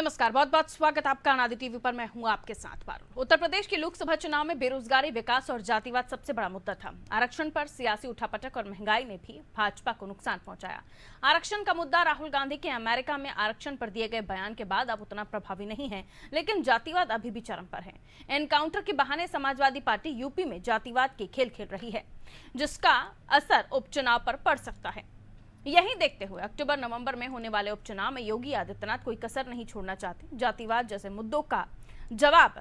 नमस्कार, बहुत बहुत स्वागत आपका अनादि टीवी पर। मैं हूं आपके साथ पारुल। उत्तर प्रदेश के लोकसभा चुनाव में बेरोजगारी, विकास और जातिवाद सबसे बड़ा मुद्दा था। आरक्षण पर सियासी उठापटक और महंगाई ने भी भाजपा को नुकसान पहुंचाया। आरक्षण का मुद्दा राहुल गांधी के अमेरिका में आरक्षण पर दिए गए बयान के बाद अब उतना प्रभावी नहीं है, लेकिन जातिवाद अभी भी चरम पर है। एनकाउंटर के बहाने समाजवादी पार्टी यूपी में जातिवाद की खेल खेल रही है, जिसका असर उपचुनाव पर पड़ सकता है। यही देखते हुए अक्टूबर नवंबर में होने वाले उपचुनाव में योगी आदित्यनाथ कोई कसर नहीं छोड़ना चाहते। जातिवाद जैसे मुद्दों का जवाब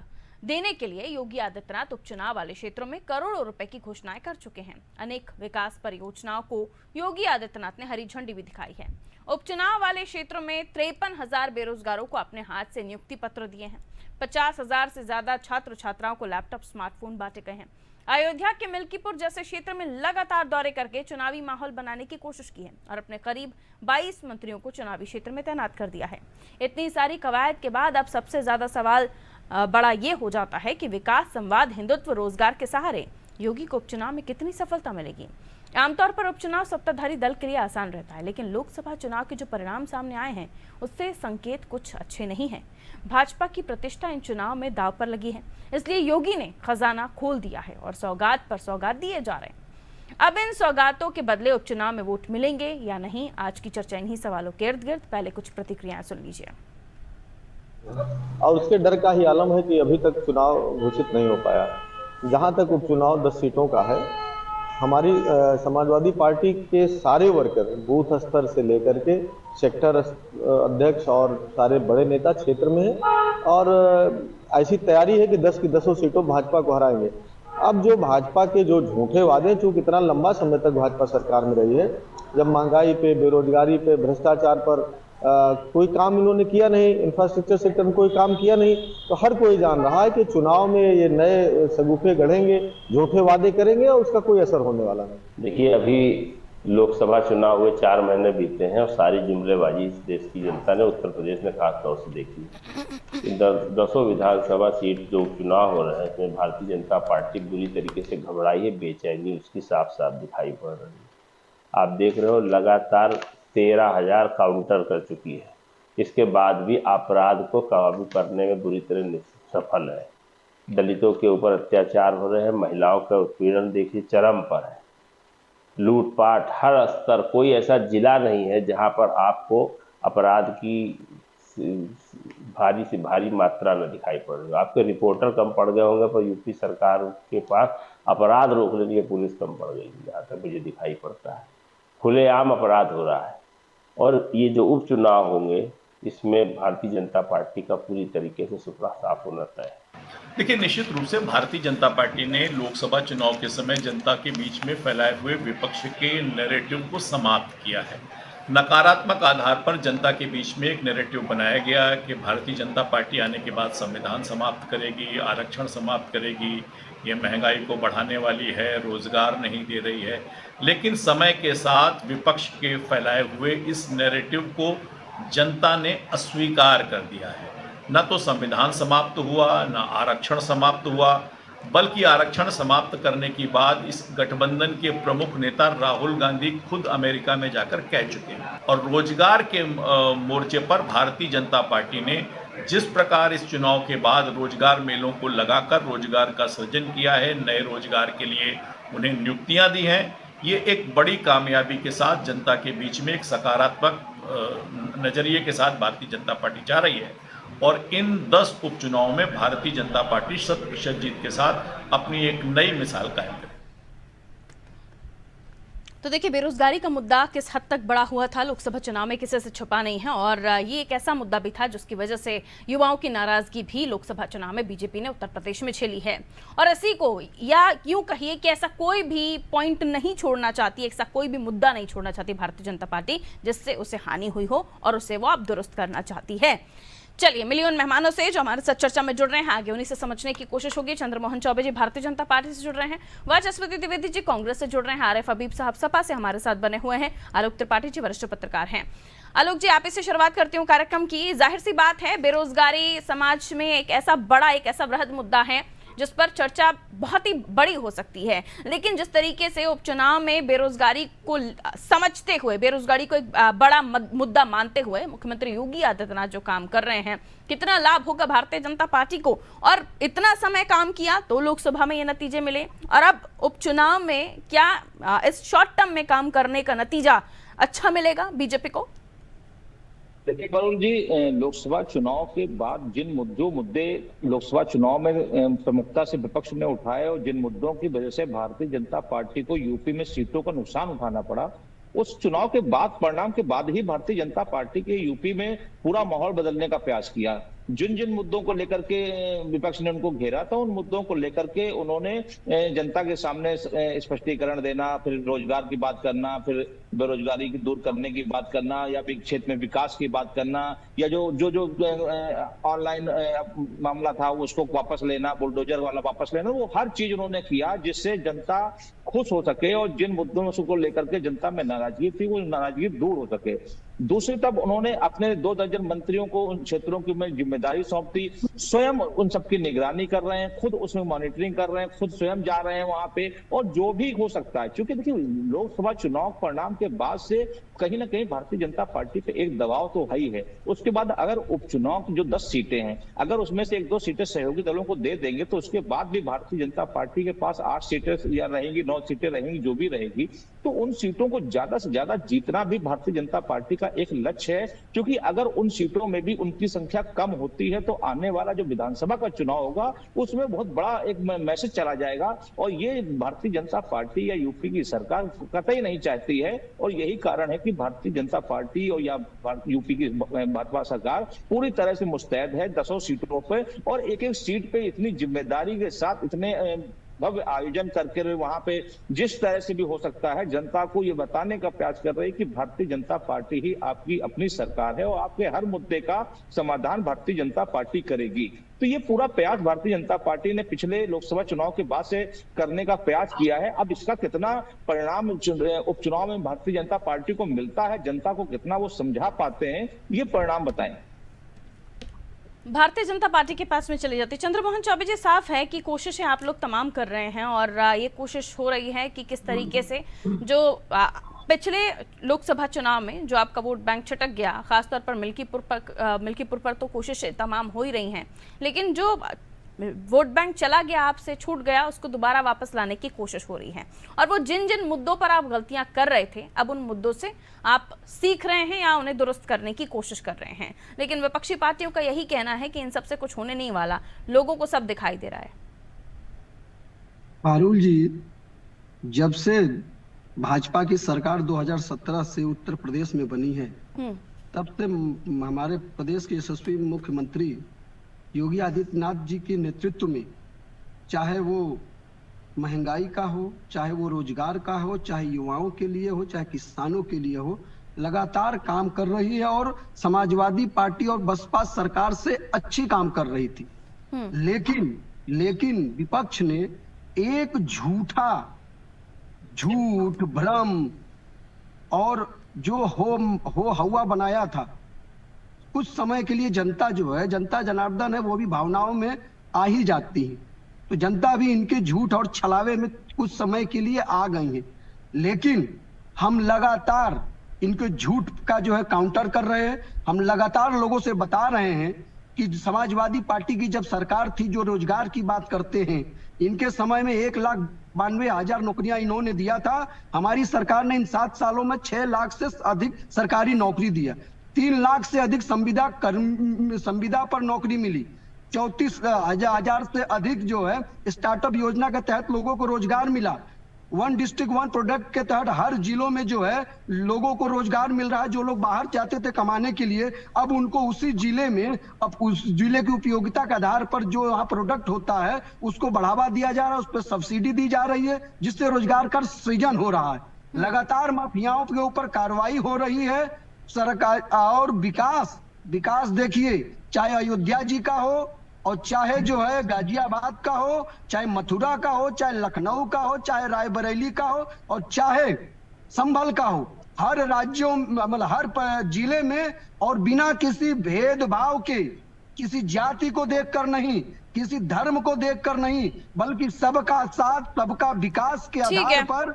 देने के लिए योगी आदित्यनाथ उपचुनाव वाले क्षेत्रों में करोड़ों रुपए की घोषणाएं कर चुके हैं। अनेक विकास परियोजनाओं को योगी आदित्यनाथ ने हरी झंडी भी दिखाई है। उपचुनाव वाले क्षेत्रों में 53,000 बेरोजगारों को अपने हाथ से नियुक्ति पत्र दिए हैं। 50,000 से ज्यादा छात्र छात्राओं को लैपटॉप, स्मार्टफोन बांटे गए हैं। अयोध्या के मिल्कीपुर जैसे क्षेत्र में लगातार दौरे करके चुनावी माहौल बनाने की कोशिश की है और अपने करीब 22 मंत्रियों को चुनावी क्षेत्र में तैनात कर दिया है। इतनी सारी कवायद के बाद अब सबसे ज्यादा सवाल बड़ा ये हो जाता है कि विकास, संवाद, हिंदुत्व, रोजगार के सहारे योगी को उपचुनाव में कितनी सफलता मिलेगी। आमतौर पर उपचुनाव सत्ताधारी दल के लिए आसान रहता है, लेकिन लोकसभा चुनाव के जो परिणाम सामने आए हैं उससे संकेत कुछ अच्छे नहीं हैं। भाजपा की प्रतिष्ठा इन चुनाव में दांव पर लगी है, इसलिए योगी ने खजाना खोल दिया है और सौगात पर सौगात दिए जा रहे हैं। अब इन सौगातों के बदले उपचुनाव में वोट मिलेंगे या नहीं, आज की चर्चा इन्हीं सवालों के इर्द गिर्द। पहले कुछ प्रतिक्रियाएं सुन लीजिए। और उसके डर का ही आलम है कि अभी तक चुनाव घोषित नहीं हो पाया। जहां तक उपचुनाव 10 सीटों का है, हमारी समाजवादी पार्टी के सारे वर्कर बूथ स्तर से लेकर के सेक्टर अध्यक्ष और सारे बड़े नेता क्षेत्र में हैं और ऐसी तैयारी है कि 10 की 10 सीटों भाजपा को हराएंगे। अब जो भाजपा के जो झूठे वादे, चूंकि इतना लंबा समय तक भाजपा सरकार में रही है, जब महंगाई पे, बेरोजगारी पे, भ्रष्टाचार पर कोई काम इन्होंने किया नहीं, इंफ्रास्ट्रक्चर सेक्टर में कोई काम किया नहीं, तो हर कोई जान रहा है कि चुनाव में ये नए सगुफे गढ़ेंगे, झूठे वादे करेंगे और उसका कोई असर होने वाला नहीं। देखिए, अभी लोकसभा चुनाव हुए 4 महीने बीते हैं और सारी जुमलेबाजी इस देश की जनता ने, उत्तर प्रदेश में खास तौर से देखी। 10 विधानसभा सीट जो चुनाव हो रहे हैं, इसमें भारतीय जनता पार्टी बुरी तरीके से घबराई है, बेचैनी उसकी साफ साफ दिखाई पड़ रही है। आप देख रहे हो, लगातार 13,000 काउंटर कर चुकी है। इसके बाद भी अपराध को काबू करने में बुरी तरह सफल है। दलितों के ऊपर अत्याचार हो रहे हैं, महिलाओं का उत्पीड़न देखिए चरम पर है, लूटपाट हर स्तर। कोई ऐसा जिला नहीं है जहां पर आपको अपराध की भारी से भारी मात्रा न दिखाई पड़ रही। आपके रिपोर्टर कम पड़ गए होंगे, पर यूपी सरकार के पास अपराध रोकने के लिए पुलिस कम पड़ गई, जहाँ तक मुझे दिखाई पड़ता है। खुलेआम अपराध हो रहा है और ये जो उपचुनाव होंगे, इसमें भारतीय जनता पार्टी का पूरी तरीके से सुपड़ा साफ होना तय है। देखिए, निश्चित रूप से भारतीय जनता पार्टी ने लोकसभा चुनाव के समय जनता के बीच में फैलाए हुए विपक्ष के नैरेटिव को समाप्त किया है। नकारात्मक आधार पर जनता के बीच में एक नैरेटिव बनाया गया कि भारतीय जनता पार्टी आने के बाद संविधान समाप्त करेगी, आरक्षण समाप्त करेगी, ये महंगाई को बढ़ाने वाली है, रोजगार नहीं दे रही है। लेकिन समय के साथ विपक्ष के फैलाए हुए इस नैरेटिव को जनता ने अस्वीकार कर दिया है। न तो संविधान समाप्त हुआ, न आरक्षण समाप्त हुआ, बल्कि आरक्षण समाप्त करने के बाद इस गठबंधन के प्रमुख नेता राहुल गांधी खुद अमेरिका में जाकर कह चुके हैं। और रोजगार के मोर्चे पर भारतीय जनता पार्टी ने जिस प्रकार इस चुनाव के बाद रोजगार मेलों को लगाकर रोजगार का सृजन किया है, नए रोजगार के लिए उन्हें नियुक्तियां दी हैं, ये एक बड़ी कामयाबी के साथ जनता के बीच में एक सकारात्मक नजरिए के साथ भारतीय जनता पार्टी जा रही है। और इन 10 उपचुनावों में भारतीय जनता पार्टी 100% जीत के साथ अपनी एक नई मिसाल कायम करेगी। तो देखिए, बेरोजगारी का मुद्दा किस हद तक बड़ा हुआ था लोकसभा चुनाव में, किसी से छुपा नहीं है। और ये एक ऐसा मुद्दा भी था जिसकी वजह से युवाओं की नाराजगी भी लोकसभा चुनाव में बीजेपी ने उत्तर प्रदेश में झेली है। और ऐसी को, या यूं कहिए कि ऐसा कोई भी पॉइंट नहीं छोड़ना चाहती, ऐसा कोई भी मुद्दा नहीं छोड़ना चाहती भारतीय जनता पार्टी जिससे उसे हानि हुई हो और उसे वो अब दुरुस्त करना चाहती है। चलिए, मिलियन मेहमानों से जो हमारे साथ चर्चा में जुड़ रहे हैं, आगे उन्हीं से समझने की कोशिश होगी। चंद्रमोहन चौबे जी भारतीय जनता पार्टी से जुड़ रहे हैं, वाचस्पति द्विवेदी जी कांग्रेस से जुड़ रहे हैं, आरिफ हबीब साहब सपा से हमारे साथ बने हुए हैं, आलोक त्रिपाठी जी वरिष्ठ पत्रकार हैं। आलोक जी, आप इससे शुरुआत करती हूँ कार्यक्रम की। जाहिर सी बात है, बेरोजगारी समाज में एक ऐसा बड़ा, एक ऐसा वृहद मुद्दा है जिस पर चर्चा बहुत ही बड़ी हो सकती है। लेकिन जिस तरीके से उपचुनाव में बेरोजगारी को समझते हुए, बेरोजगारी को एक बड़ा मुद्दा मानते हुए मुख्यमंत्री योगी आदित्यनाथ जो काम कर रहे हैं, कितना लाभ होगा भारतीय जनता पार्टी को, और इतना समय काम किया तो लोकसभा में ये नतीजे मिले, और अब उपचुनाव में क्या इस शॉर्ट टर्म में काम करने का नतीजा अच्छा मिलेगा बीजेपी को? देखिए वरुण जी, लोकसभा चुनाव के बाद जो मुद्दे लोकसभा चुनाव में प्रमुखता से विपक्ष ने उठाए और जिन मुद्दों की वजह से भारतीय जनता पार्टी को यूपी में सीटों का नुकसान उठाना पड़ा, उस चुनाव के बाद, परिणाम के बाद ही भारतीय जनता पार्टी के यूपी में पूरा माहौल बदलने का प्रयास किया। जिन जिन मुद्दों को लेकर के विपक्ष ने उनको घेरा था, उन मुद्दों को लेकर के उन्होंने जनता के सामने स्पष्टीकरण देना, फिर रोजगार की बात करना, फिर बेरोजगारी की दूर करने की बात करना, या फिर क्षेत्र में विकास की बात करना, या जो ऑनलाइन मामला था उसको वापस लेना, बुलडोजर वाला वापस लेना, वो हर चीज उन्होंने किया जिससे जनता खुश हो सके और जिन मुद्दों को लेकर के जनता में नाराजगी थी वो नाराजगी दूर हो सके। दूसरी तरफ उन्होंने अपने 2 दर्जन मंत्रियों को उन क्षेत्रों की में जिम्मेदारी सौंप दी, स्वयं उन सबकी निगरानी कर रहे हैं, खुद उसमें मॉनिटरिंग कर रहे हैं, खुद स्वयं जा रहे हैं वहां पे, और जो भी हो सकता है, क्योंकि देखिए लोकसभा चुनाव परिणाम के बाद से कहीं ना कहीं भारतीय जनता पार्टी पे एक दबाव तो है ही है। उसके बाद अगर उपचुनाव की जो 10 सीटें हैं, अगर उसमें से 1-2 सीटें सहयोगी दलों को दे देंगे तो उसके बाद भी भारतीय जनता पार्टी के पास 8 सीटें या रहेंगी, 9 सीटें रहेंगी, जो भी रहेगी, तो उन सीटों को ज्यादा से ज्यादा जीतना भी भारतीय जनता पार्टी का एक लक्ष्य है। क्योंकि अगर उन सीटों में भी उनकी संख्या कम होती है तो आने वाला जो विधानसभा का चुनाव होगा उसमें बहुत बड़ा एक मैसेज चला जाएगा, और ये भारतीय जनता पार्टी या यूपी की सरकार कतई नहीं चाहती है। और यही कारण है कि भारतीय जनता पार्टी और या यूपी की भाजपा सरकार पूरी तरह से मुस्तैद है 10 सीटों पे, और एक एक सीट पे इतनी जिम्मेदारी के साथ इतने भव्य आयोजन करके वहां पे जिस तरह से भी हो सकता है जनता को ये बताने का प्रयास कर रही है कि भारतीय जनता पार्टी ही आपकी अपनी सरकार है और आपके हर मुद्दे का समाधान भारतीय जनता पार्टी करेगी। तो ये पूरा प्रयास भारतीय जनता पार्टी ने पिछले लोकसभा चुनाव के बाद से करने का प्रयास किया है। अब इसका कितना परिणाम उपचुनाव में भारतीय जनता पार्टी को मिलता है, जनता को कितना वो समझा पाते हैं, ये परिणाम बताएं। भारतीय जनता पार्टी के पास में चली जाती चंद्रमोहन चौबे जी, साफ है कि कोशिशें आप लोग तमाम कर रहे हैं, और ये कोशिश हो रही है कि किस तरीके से जो पिछले लोकसभा चुनाव में जो आपका वोट बैंक छटक गया, खासतौर पर मिल्कीपुर पर तो कोशिशें तमाम हो ही रही हैं, लेकिन जो वोट बैंक चला गया, आपसे छूट गया, उसको दोबारा वापस लाने की कोशिश हो रही है। और वो जिन जिन मुद्दों पर आप गलतियां कर रहे थे, अब उन मुद्दों से आप सीख रहे हैं या उन्हें दुरुस्त करने की कोशिश कर रहे हैं। लेकिन विपक्षी पार्टियों का यही कहना है कि इन सब से कुछ होने नहीं वाला, लोगों को सब दिखाई दे रहा है। पारुल जी, जब से भाजपा की सरकार 2017 से उत्तर प्रदेश में बनी है, तब से हमारे प्रदेश के यशस्वी मुख्यमंत्री योगी आदित्यनाथ जी के नेतृत्व में, चाहे वो महंगाई का हो, चाहे वो रोजगार का हो, चाहे युवाओं के लिए हो, चाहे किसानों के लिए हो, लगातार काम कर रही है और समाजवादी पार्टी और बसपा सरकार से अच्छी काम कर रही थी। लेकिन विपक्ष ने एक झूठ भ्रम और जो हो हवा बनाया था। कुछ समय के लिए जनता जो है, जनता जनार्दन है, वो भी भावनाओं में आ ही जाती है, तो जनता भी इनके झूठ और छलावे में कुछ समय के लिए आ गई है। लेकिन हम लगातार इनके झूठ का जो है काउंटर कर रहे हैं। हम लगातार लोगों से बता रहे हैं कि समाजवादी पार्टी की जब सरकार थी, जो रोजगार की बात करते हैं, इनके समय में 1,92,000 नौकरियां इन्होंने दिया था। हमारी सरकार ने इन 7 सालों में 6 लाख से अधिक सरकारी नौकरी दिया, 3 लाख से अधिक संविदा पर नौकरी मिली, 34,000 से अधिक जो है स्टार्टअप योजना के तहत लोगों को रोजगार मिला। 1 डिस्ट्रिक्ट 1 प्रोडक्ट के तहत हर जिलों में जो है लोगों को रोजगार मिल रहा है। जो लोग बाहर जाते थे कमाने के लिए, अब उनको उसी जिले में, अब उस जिले की उपयोगिता के आधार पर जो वहाँ प्रोडक्ट होता है उसको बढ़ावा दिया जा रहा है, उस पर सब्सिडी दी जा रही है, जिससे रोजगार का सृजन हो रहा है। लगातार माफियाओं के ऊपर कार्रवाई हो रही है सरकार। और विकास देखिए, चाहे अयोध्या जी का हो और चाहे जो है गाजियाबाद का हो, चाहे मथुरा का हो, चाहे लखनऊ का हो, चाहे रायबरेली का हो और चाहे संभल का हो, हर राज्यों मतलब हर जिले में, और बिना किसी भेदभाव के, किसी जाति को देखकर नहीं, किसी धर्म को देखकर नहीं, बल्कि सबका साथ सबका विकास के ठीक आधार है। पर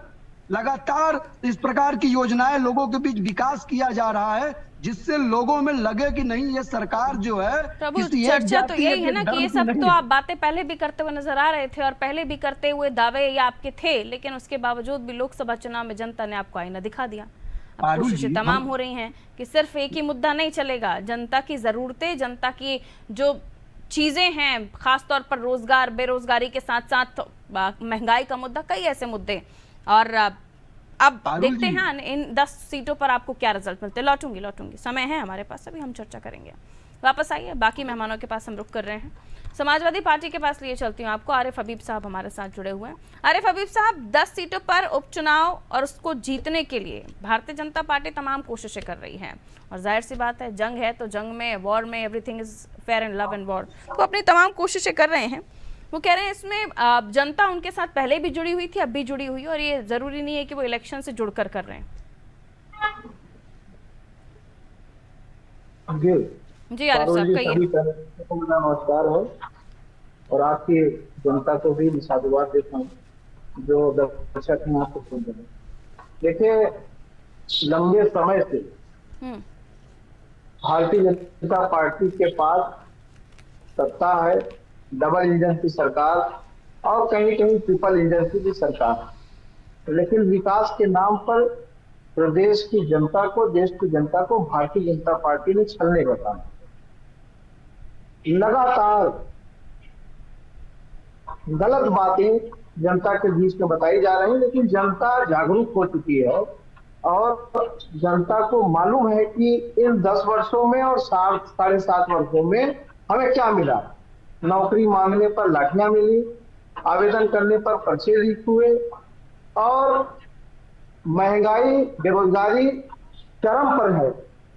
लगातार इस प्रकार की योजनाएं लोगों के बीच विकास किया जा रहा है, जिससे लोगों में लगे कि नहीं, ये सरकार जो है प्रभु, किसी एक चर्चा तो जाति, यही एक है ना कि धर्म ये की सब नहीं तो है। आप बातें पहले भी करते हुए नजर आ रहे थे और पहले भी करते हुए दावे ये आपके थे, लेकिन उसके बावजूद भी लोकसभा चुनाव में जनता ने आपको आईना दिखा दिया। अब पारुल कोशिशें जी, तमाम हम- हो रही हैं कि सिर्फ एक ही मुद्दा नहीं चलेगा, जनता की जरूरतें, जनता की जो चीजें हैं, खासतौर पर रोजगार, बेरोजगारी के साथ साथ महंगाई का मुद्दा, कई ऐसे मुद्दे। और अब पारुल देखते जी। हैं इन 10 सीटों पर आपको क्या रिजल्ट मिलते हैं। लौटूंगी, समय है हमारे पास, अभी हम चर्चा करेंगे। वापस आइए, बाकी मेहमानों के पास हम रुक कर रहे हैं। समाजवादी पार्टी के पास लिए चलती हूँ आपको। आरिफ हबीब साहब हमारे साथ जुड़े हुए हैं। आरिफ हबीब साहब, 10 सीटों पर उपचुनाव और उसको जीतने के लिए भारतीय जनता पार्टी तमाम कोशिशें कर रही है, और जाहिर सी बात है, जंग है तो जंग में, वॉर में, everything is fair in love and war, तो अपनी तमाम कोशिशें कर रहे हैं। वो कह रहे हैं इसमें जनता उनके साथ पहले भी जुड़ी हुई थी, अब भी जुड़ी हुई है, और ये जरूरी नहीं है कि वो इलेक्शन से जुड़कर कर रहे हैं। जी आरिफ साहब, कहिए। नमस्कार है, और आपकी जनता को भी साधुवाद देता हूँ जो दर्शक हैं आपको सुन रहे हैं। देखिए, लंबे समय से हम्म, भारतीय जनता पार्टी के पास सत्ता है, डबल इंजन की सरकार और कहीं कहीं ट्रिपल इंजन की भी सरकार, लेकिन विकास के नाम पर प्रदेश की जनता को, देश की जनता को भारतीय जनता पार्टी ने छलने का काम किया। लगातार गलत बातें जनता के बीच में बताई जा रही है, लेकिन जनता जागरूक हो चुकी है और जनता को मालूम है कि इन 10 वर्षों में और 7.5 वर्षों में हमें क्या मिला। नौकरी मांगने पर लाठियां मिली, आवेदन करने पर पर्चे लीक हुए, और महंगाई, बेरोजगारी चरम पर है।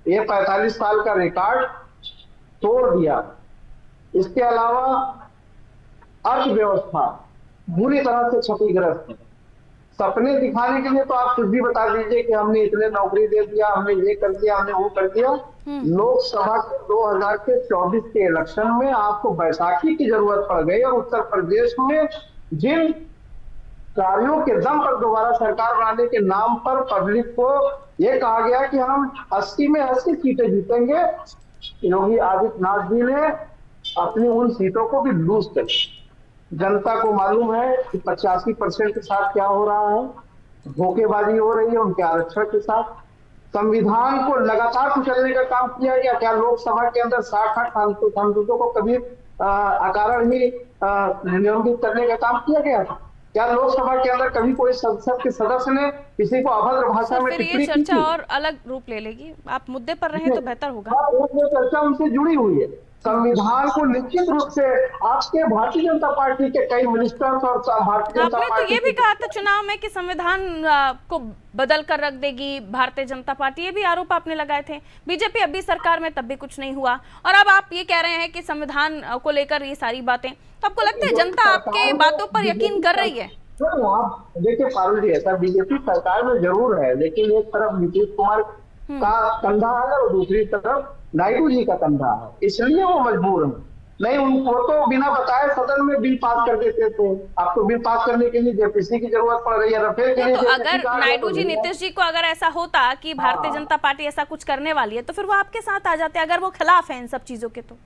ये 45 साल का रिकॉर्ड तोड़ दिया। इसके अलावा अर्थव्यवस्था बुरी तरह से क्षतिग्रस्त है। सपने दिखाने के लिए तो आप कुछ भी बता दीजिए कि हमने इतने नौकरी दे दिया, हमने ये कर दिया, हमने वो कर दिया। लोकसभा के 2024 के इलेक्शन में आपको बैसाखी की जरूरत पड़ गई, और उत्तर प्रदेश में जिन कार्यों के दम पर दोबारा सरकार बनाने के नाम पर पब्लिक को यह कहा गया कि हम 80 में 80 सीटें जीतेंगे, योगी आदित्यनाथ जी ने अपनी उन सीटों को भी लूज कर। जनता को मालूम है कि 85% के साथ क्या हो रहा है, धोखेबाजी हो रही है उनके आरक्षण के साथ। संविधान को लगातार कुचलने का काम किया गया। क्या लोकसभा के अंदर 60 सांसदों को कभी अकारण ही निलंबित करने का काम किया गया था? क्या लोकसभा के अंदर कभी कोई संसद के सदस्य ने किसी को अभद्र भाषा में फिर टिप्पणी ये की चर्चा थी? और अलग रूप ले लेगी, आप मुद्दे पर रहें तो बेहतर होगा। हाँ, वो चर्चा उनसे जुड़ी हुई है। संविधान को निश्चित रूप से आपके भारतीय जनता पार्टी के कई मिनिस्टर्स और भारतीय जनता आपने तो पार्टी ये भी कहा था चुनाव में कि संविधान को बदल कर रख देगी भारतीय जनता पार्टी, ये भी आरोप आपने लगाए थे। बीजेपी अभी सरकार में, तब भी कुछ नहीं हुआ, और अब आप ये कह रहे हैं कि संविधान को लेकर ये सारी बातें, तो आपको लगता है जनता आपके बातों पर यकीन कर रही है? तो आप देखिए पारुल जी, ऐसा बीजेपी सरकार में जरूर है, लेकिन एक तरफ नीतीश कुमार का कंधा है और दूसरी तरफ नायडू जी का कंधा है, इसलिए वो मजबूर है। नहीं, उनको तो बिना बताए सदन में बिल पास कर देते थे। आपको बिल पास करने के लिए जेपीसी की जरूरत पड़ रही है, रफेल के लिए। तो अगर नायडू जी, नीतीश जी को अगर ऐसा होता कि भारतीय जनता पार्टी ऐसा कुछ करने वाली है, तो फिर वो आपके साथ आ जाते, अगर वो खिलाफ है इन सब चीजों के तो।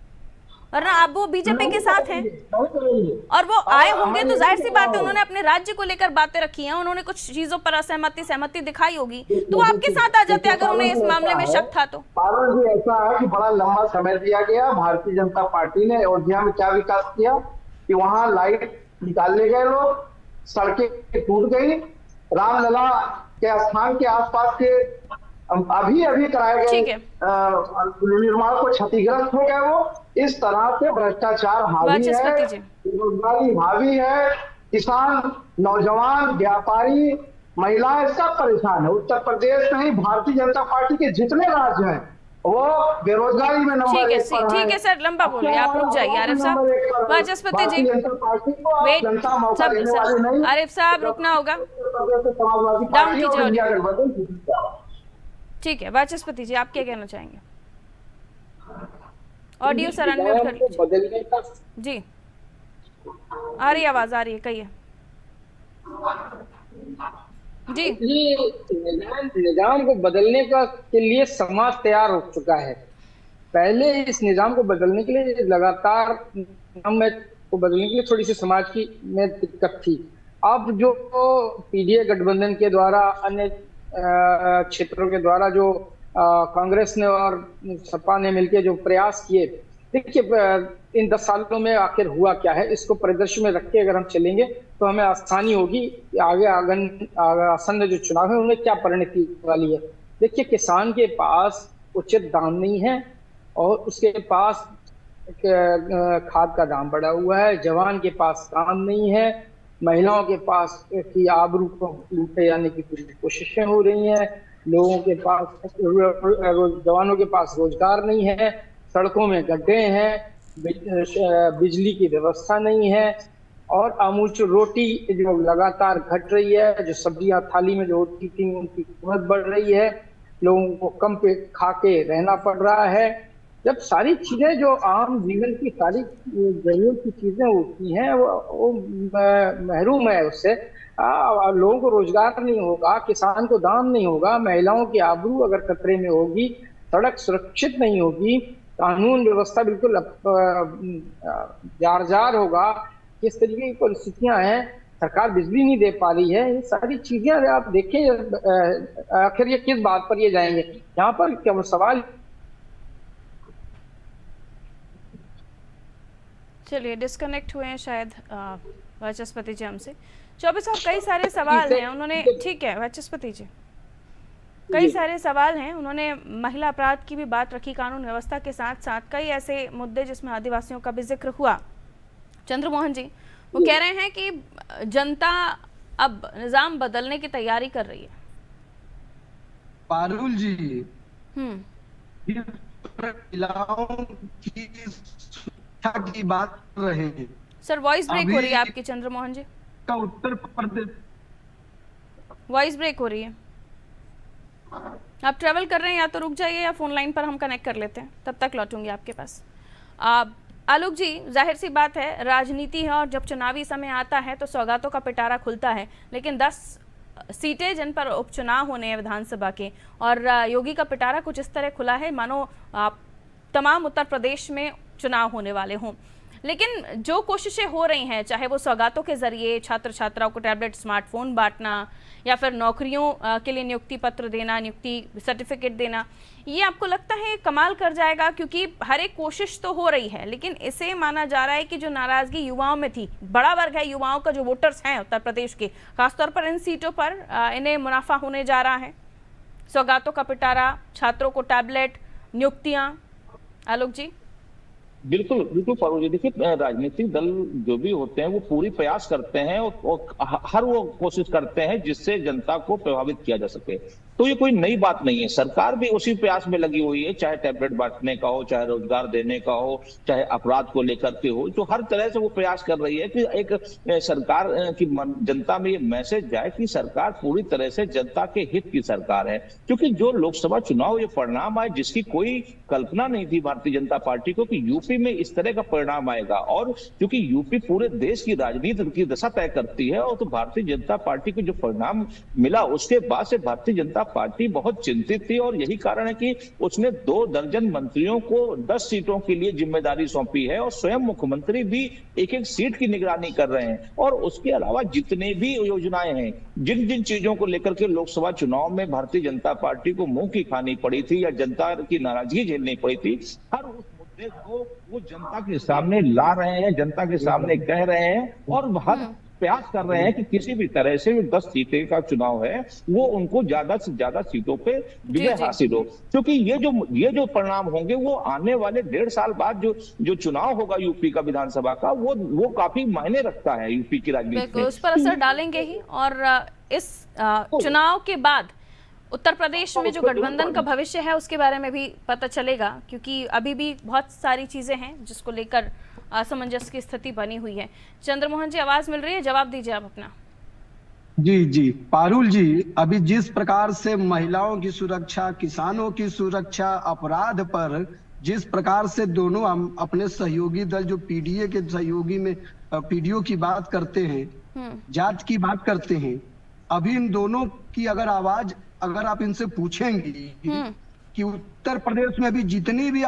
और ना अब वो बीजेपी के साथ हैं, और वो आए होंगे तो जाहिर सी बात है उन्होंने अपने राज्य को लेकर बातें रखी हैं, उन्होंने कुछ चीजों पर सहमति दिखाई होगी, तो वो आपके साथ आ जाते अगर उन्हें इस मामले में शक था तो। पारुल जी, ऐसा है कि बड़ा लंबा समय दिया गया। भारतीय जनता पार्टी ने अयोध्या में क्या विकास किया कि वहां लाइट निकालने गए लोग, सड़कें टूट गई, रामलला के स्थान के आसपास के अभी कराए गए निर्माण को क्षतिग्रस्त हो गए। वो इस तरह से भ्रष्टाचार हावी है, बेरोजगारी हावी है, किसान, नौजवान, व्यापारी, महिलाएं सब परेशान है। उत्तर प्रदेश नहीं, भारतीय जनता पार्टी के जितने राज्य हैं वो बेरोजगारी में नंबर 1 पर है। ठीक है सर, लंबा बोलिए, आप रुक जाइए आरिफ साहब। वाचस्पति जी, वेट, सब आरिफ साहब रुकना होगा, डाउन कीजिए। ठीक है वाचस्पति जी, आप क्या कहना चाहेंगे? ऑडियो सर अनम्यूट कर लीजिए। बदलने का जी आ रही आवाज, आ रही है, कहिए जी। निजाम को बदलने का के लिए समाज तैयार हो चुका है। पहले इस निजाम को बदलने के लिए लगातार निजाम में को बदलने के लिए थोड़ी सी समाज की में दिक्कत थी। अब जो पीडीए गठबंधन के द्वारा, अन्य क्षेत्रों के द्वारा जो कांग्रेस ने और सपा ने मिलकर जो प्रयास किए, देखिए इन 10 सालों में आखिर हुआ क्या है, इसको परिदृश्य में रख के अगर हम चलेंगे तो हमें आसानी होगी आगे आसन्न जो चुनाव है उनमें क्या परिणति वाली है। देखिए, किसान के पास उचित दाम नहीं है और उसके पास खाद का दाम बढ़ा हुआ है, जवान के पास काम नहीं है, महिलाओं के पास की आबरू को लूटे जाने की पूरी कोशिशें हो रही हैं, लोगों के पास जवानों के पास रोजगार नहीं है, सड़कों में गड्ढे हैं, बिजली की व्यवस्था नहीं है और आमूल रोटी जो लगातार घट रही है, जो सब्जियां थाली में जो होती थी उनकी कीमत बढ़ रही है, लोगों को कम पे खा के रहना पड़ रहा है। जब सारी चीजें जो आम जीवन की सारी जरूरत की चीजें होती हैं वो महरूम है उससे, लोगों को रोजगार नहीं होगा, किसान को दाम नहीं होगा, महिलाओं की आबरू अगर खतरे में होगी, सड़क सुरक्षित नहीं होगी, कानून व्यवस्था बिल्कुल जार होगा, किस तरीके की परिस्थितियां हैं, सरकार बिजली नहीं दे पा रही है, ये सारी चीजें अगर आप देखें आखिर ये किस बात पर ये जाएंगे। यहाँ पर क्या सवाल, चलिए डिस्कनेक्ट हुए हैं शायद वाचस्पति जी हमसे। चौबे साहब, कई सारे सवाल हैं उन्होंने, ठीक है वाचस्पति जी, कई सारे सवाल हैं, उन्होंने महिला अपराध की भी बात रखी, कानून व्यवस्था के साथ साथ कई ऐसे मुद्दे जिसमें आदिवासियों का भी जिक्र हुआ। चंद्रमोहन जी वो कह रहे हैं कि जनता अब निजाम बदलने की तैयारी कर रही है। पारुल जी, महिलाओं की सुरक्षा की बात कर रहे हैं। सर वॉइस ब्रेक हो रही है आपकी चंद्रमोहन जी, का उत्तर प्रदेश वॉइस ब्रेक हो रही है। आप ट्रेवल कर रहे हैं या तो रुक जाइए या फोन लाइन पर हम कनेक्ट कर लेते हैं, तब तक लौटूंगी आपके पास। आलोक जी, जाहिर सी बात है राजनीति है और जब चुनावी समय आता है तो सौगातों का पिटारा खुलता है, लेकिन 10 सीटें जिन पर उपचुनाव होने हैं विधानसभा के, और योगी का पिटारा कुछ इस तरह खुला है मानो तमाम उत्तर प्रदेश में चुनाव होने वाले हों। लेकिन जो कोशिशें हो रही हैं, चाहे वो सौगातों के जरिए छात्र छात्राओं को टैबलेट स्मार्टफोन बांटना या फिर नौकरियों के लिए नियुक्ति पत्र देना, नियुक्ति सर्टिफिकेट देना, ये आपको लगता है कमाल कर जाएगा? क्योंकि हर एक कोशिश तो हो रही है, लेकिन इसे माना जा रहा है कि जो नाराजगी युवाओं में थी, बड़ा वर्ग है युवाओं का जो वोटर्स हैं उत्तर प्रदेश के, खासतौर पर इन सीटों पर इन्हें मुनाफा होने जा रहा है। सौगातों का पिटारा, छात्रों को टैबलेट, नियुक्तियां। आलोक जी। बिल्कुल बिल्कुल फारूक जी, देखिए राजनीतिक दल जो भी होते हैं वो पूरी प्रयास करते हैं और हर वो कोशिश करते हैं जिससे जनता को प्रभावित किया जा सके। तो ये कोई नई बात नहीं है, सरकार भी उसी प्रयास में लगी हुई है, चाहे टैबलेट बांटने का हो, चाहे रोजगार देने का हो, चाहे अपराध को लेकर के हो, तो हर तरह से वो प्रयास कर रही है कि एक सरकार की जनता में ये मैसेज जाए कि सरकार पूरी तरह से जनता के हित की सरकार है। क्योंकि जो लोकसभा चुनाव ये परिणाम आए जिसकी कोई कल्पना नहीं थी भारतीय जनता पार्टी को कि यूपी में इस तरह का परिणाम आएगा, और क्योंकि यूपी पूरे देश की राजनीति की दशा तय करती है, और तो भारतीय जनता पार्टी को जो परिणाम मिला उसके बाद से भारतीय जनता पार्टी बहुत चिंतित थी, और यही कारण है कि उसने 2 दर्जन मंत्रियों को 10 सीटों के लिए जिम्मेदारी सौंपी है, और स्वयं मुख्यमंत्री भी एक एक सीट की निगरानी कर रहे हैं। और उसके अलावा जितने भी योजनाएं हैं, जिन जिन चीजों को लेकर के लोकसभा चुनाव में भारतीय जनता पार्टी को मुंह की खानी पड़ी थी या जनता की नाराजगी झेलनी पड़ी थी, हर उस मुद्दे को वो जनता के सामने ला रहे हैं, जनता के सामने कह रहे हैं, और हर प्रयास कर रहे हैं कि किसी भी तरह से 10 सीटें का चुनाव है वो उनको ज्यादा से ज्यादा सीटों पे विजय हासिल हो। क्योंकि ये जो परिणाम होंगे वो आने वाले 1.5 साल बाद जो चुनाव होगा यूपी का विधानसभा का, वो काफी मायने रखता है यूपी की राजनीति में, उस पर असर डालेंगे ही। और इस चुनाव के बाद उत्तर प्रदेश में जो गठबंधन का भविष्य है उसके बारे में भी पता चलेगा, क्योंकि अभी भी बहुत सारी चीजें हैं जिसको लेकर असमंजस की स्थिति बनी हुई है। चंद्रमोहन जी आवाज मिल रही है, जवाब दीजिए आप अपना। जी पारुल जी, अभी जिस प्रकार से महिलाओं की सुरक्षा, किसानों की सुरक्षा, अपराध पर जिस प्रकार से दोनों हम अपने सहयोगी दल जो पीडीए के सहयोगी में पीडीओ की बात करते हैं, जात की बात करते हैं, अभी इन दोनों की अगर आवाज अगर आप इनसे पूछेंगी कि उत्तर प्रदेश में भी जितने भी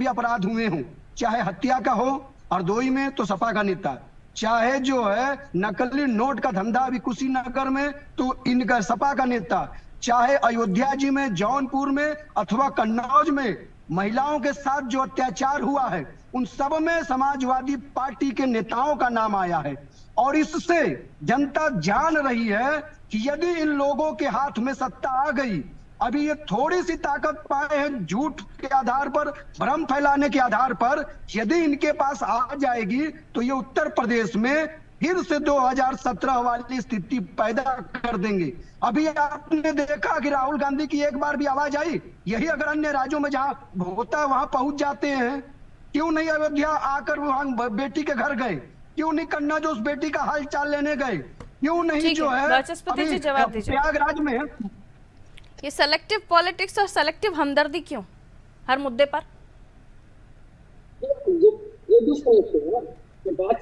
अपराध हुए हों, चाहे हत्या का हो हरदोई में तो सपा का नेता, चाहे जो है नकली नोट का धंधा अभी कुशीनगर में तो इनका सपा का नेता, चाहे अयोध्या जी में, जौनपुर में अथवा कन्नौज में महिलाओं के साथ जो अत्याचार हुआ है, उन सब में समाजवादी पार्टी के नेताओं का नाम आया है। और इससे जनता जान रही है कि यदि इन लोगों के हाथ में सत्ता आ गई, अभी ये थोड़ी सी ताकत पाए हैं झूठ के आधार पर, भ्रम फैलाने के आधार पर, यदि इनके पास आ जाएगी तो ये उत्तर प्रदेश में फिर से 2017 वाली स्थिति पैदा कर देंगे। अभी आपने देखा कि राहुल गांधी की एक बार भी आवाज आई? यही अगर अन्य राज्यों में जहां होता है वहां पहुंच जाते हैं, क्यों नहीं अयोध्या आकर वहां बेटी के घर गए? क्यों नहीं कन्ना जो उस बेटी का हाल चाल लेने गए? क्यों नहीं जो है प्रयागराज में? ये सेलेक्टिव पॉलिटिक्स और सेलेक्टिव हमदर्दी क्यों हर मुद्दे पर? ये भी समझते हैं ना, बात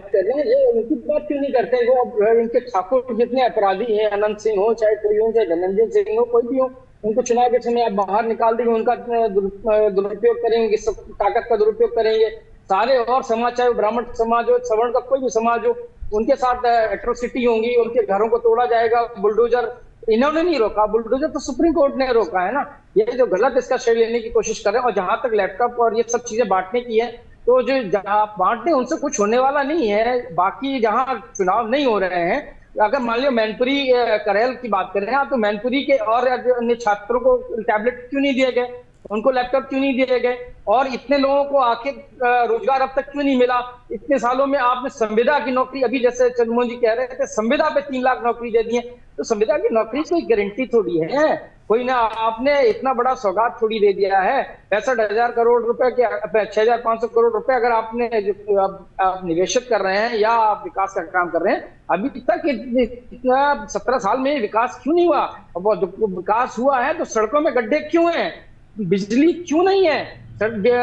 कर रहे हैं, ये उनकी बात क्यों नहीं करते हैं? वो इनके ठाकुर जितने अपराधी हैं, अनंत सिंह हो, चाहे कोई हो, चाहे धनंजय सिंह हो, कोई भी हो, उनको चुनाव के समय आप बाहर निकाल देंगे, उनका दुरुपयोग करेंगे, सब ताकत का दुरुपयोग करेंगे। सारे और समाज, चाहे ब्राह्मण समाज हो, सवर्ण का कोई भी समाज हो, उनके साथ एट्रोसिटी होंगी, उनके घरों को तोड़ा जाएगा। बुलडोजर इन्होंने नहीं रोका, बुलडोजर तो सुप्रीम कोर्ट ने रोका है ना। ये जो गलत इसका श्रेय लेने की कोशिश कर रहे हैं। और जहां तक लैपटॉप और ये सब चीजें बांटने की है, तो जो जहां बांटने उनसे कुछ होने वाला नहीं है। बाकी जहां चुनाव नहीं हो रहे हैं, अगर मान लो मैनपुरी करेल की बात कर रहे हैं आप, तो मैनपुरी के और अन्य छात्रों को टैबलेट क्यों नहीं दिए गए, उनको लैपटॉप क्यों नहीं दिए गए, और इतने लोगों को आखिर रोजगार अब तक क्यों नहीं मिला? इतने सालों में आपने संविदा की नौकरी, अभी जैसे चंद्रमोहन जी कह रहे थे संविदा पे 3 लाख नौकरी दे दी है, तो संविदा की नौकरी कोई गारंटी थोड़ी है, कोई ना। आपने इतना बड़ा सौगात थोड़ी दे दिया है। 65,000 करोड़ रुपए के 6,500 करोड़ रुपए अगर आपने आप निवेशित कर रहे हैं या आप विकास का काम कर रहे हैं, अभी तक इतना 17 साल में विकास क्यों नहीं हुआ? वो विकास हुआ है तो सड़कों में गड्ढे क्यों हैं, बिजली क्यों नहीं है,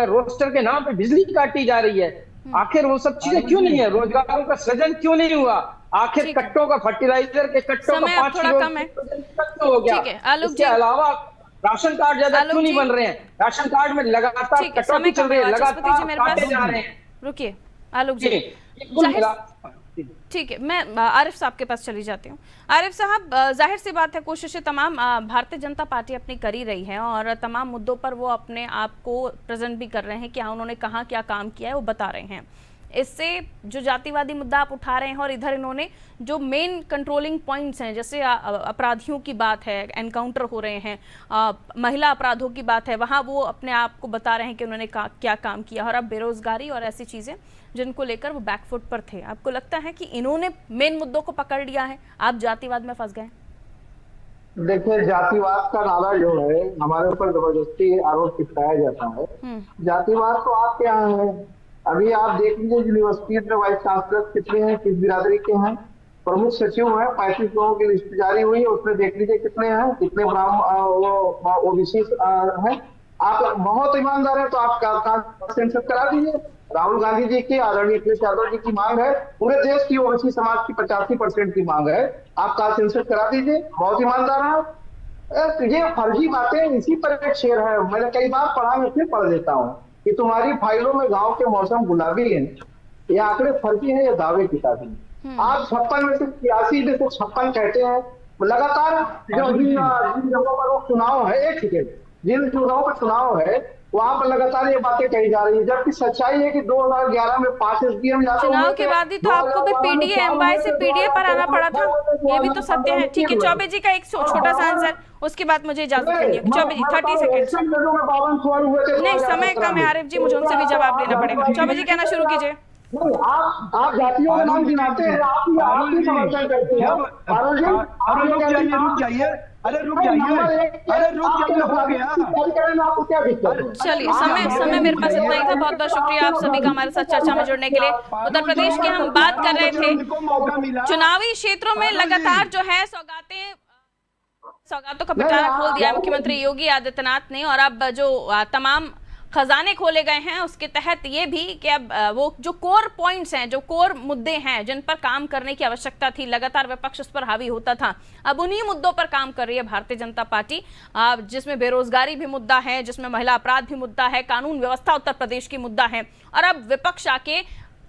रोस्टर के नाम पे बिजली काटी जा रही है, आखिर वो सब चीजें क्यों नहीं है? रोजगारों का सृजन क्यों नहीं हुआ? आखिर कट्टों का, फर्टिलाइजर के कट्टों का 5 किलो हो गया। इसके अलावा राशन कार्ड ज्यादा क्यों नहीं बन रहे हैं? राशन कार्ड में लगातार कटौती चल रही है, लगातार काटे जा रहे हैं। रुकिए आलोक जी, ठीक है, मैं आरिफ साहब के पास चली जाती हूँ। आरिफ साहब, जाहिर सी बात है कोशिशें तमाम भारतीय जनता पार्टी अपनी कर ही रही है और तमाम मुद्दों पर वो अपने आप को प्रेजेंट भी कर रहे हैं कि हाँ उन्होंने कहाँ क्या काम किया है वो बता रहे हैं। इससे जो जातिवादी मुद्दा आप उठा रहे हैं और इधर इन्होंने जो मेन कंट्रोलिंग पॉइंट्स हैं, जैसे अपराधियों की बात है, एनकाउंटर हो रहे हैं, महिला अपराधों की बात है, वहाँ वो अपने आप को बता रहे हैं कि उन्होंने क्या काम किया। और अब बेरोजगारी और ऐसी चीज़ें जिनको लेकर वो बैकफुट पर थे, आपको लगता है कि इन्होंने मेन मुद्दों को पकड़ लिया है, आप जातिवाद में फंस गए? देखिए, जातिवाद का नारा जो है हमारे ऊपर जबरदस्ती आरोप चिपकाया जाता है। जातिवाद तो आपके यहाँ है। अभी आप देख लीजिए यूनिवर्सिटी में वाइस चांसलर कितने हैं, किस बिरादरी के हैं, प्रमुख सचिव हैं, 35 लोगों की लिस्ट जारी हुई है, उसमें देख लीजिए कितने हैं, कितने ओबीसी हैं। आप बहुत ईमानदार है तो आप सेंसस करा दीजिए। राहुल गांधी जी की, आदरणीय अखिलेश यादव जी की मांग है, पूरे देश की ओबीसी समाज की 85% की मांग है, आप कास्ट सेंसस करा दीजिए। बहुत ईमानदार है। ये फर्जी बातें, इसी पर एक शेर है, मैंने कई बार पढ़ा, मैं फिर पढ़ देता हूँ कि तुम्हारी फाइलों में गांव के मौसम गुलाबी है। ये आंकड़े फर्जी हैं, ये दावे किताबी हैं। आप 56 में से 83 में से 56 कहते हैं। लगातार जो जिन जगहों पर वो चुनाव है, एक सेकेंड, जिन जगहों पर चुनाव है वहां पर लगातार ये बातें कही जा रही है, जबकि सच्चाई है कि 2011 में 5 SDM चुनाव के बाद ही तो आपको भी पीडीए एमवाई से पीडीए पर आना पड़ा था, ये भी तो सत्य है। ठीक है, चौबे जी का एक छोटा सा आंसर, उसके बाद मुझे इजाजत करनी है। चौबे जी 30 सेकंड। नहीं, समय कम है आरिफ जी, मुझे उनसे भी जवाब देना पड़ेगा। चौबे जी कहना शुरू कीजिए। आप जातियों का नाम गिनाते हैं, आप ही समर्थन करते हैं। रुक जाइए, अरे रुक जाइए, अरे रुक जाइए, हो गया। आपको क्या दिक्कत है? चलिए, समय मेरे पास इतना ही था। बहुत बहुत शुक्रिया आप सभी का हमारे साथ चर्चा में जुड़ने के लिए। उत्तर प्रदेश की हम बात कर रहे थे, चुनावी क्षेत्रों में लगातार जो है सौगातों का पिटारा खोल दिया मुख्यमंत्री योगी आदित्यनाथ ने, और अब जो तमाम खजाने खोले गए हैं, उसके तहत ये भी कि अब वो जो कोर पॉइंट्स हैं, जो कोर मुद्दे हैं जिन पर काम करने की आवश्यकता थी, लगातार विपक्ष उस पर हावी होता था, अब उन्हीं मुद्दों पर काम कर रही है भारतीय जनता पार्टी, जिसमें बेरोजगारी भी मुद्दा है, जिसमें महिला अपराध भी मुद्दा है, कानून व्यवस्था उत्तर प्रदेश की मुद्दा है, और अब विपक्ष आके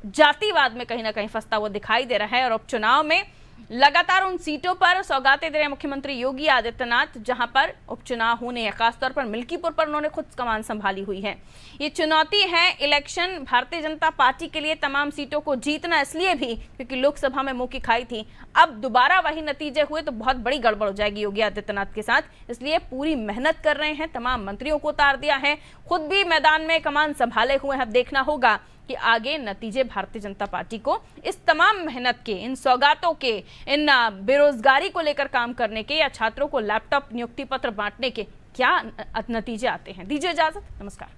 जातिवाद में कहीं ना कहीं फंसता हुआ दिखाई दे रहा है। और उपचुनाव में लगातार उन सीटों पर सौगातें दे रहे हैं मुख्यमंत्री योगी आदित्यनाथ, जहां पर उपचुनाव होने हैं, खासतौर पर मिल्कीपुर पर उन्होंने खुद कमान संभाली हुई है। ये चुनौती है इलेक्शन भारतीय जनता पार्टी के लिए, तमाम सीटों को जीतना, इसलिए भी क्योंकि लोकसभा में मुंह की खाई थी। अब दोबारा वही नतीजे हुए तो बहुत बड़ी गड़बड़ हो जाएगी योगी आदित्यनाथ के साथ, इसलिए पूरी मेहनत कर रहे हैं, तमाम मंत्रियों को उतार दिया है, खुद भी मैदान में कमान संभाले हुए हैं। अब देखना होगा कि आगे नतीजे भारतीय जनता पार्टी को इस तमाम मेहनत के, इन सौगातों के, इन बेरोजगारी को लेकर काम करने के, या छात्रों को लैपटॉप नियुक्ति पत्र बांटने के क्या नतीजे आते हैं। दीजिए इजाजत, नमस्कार।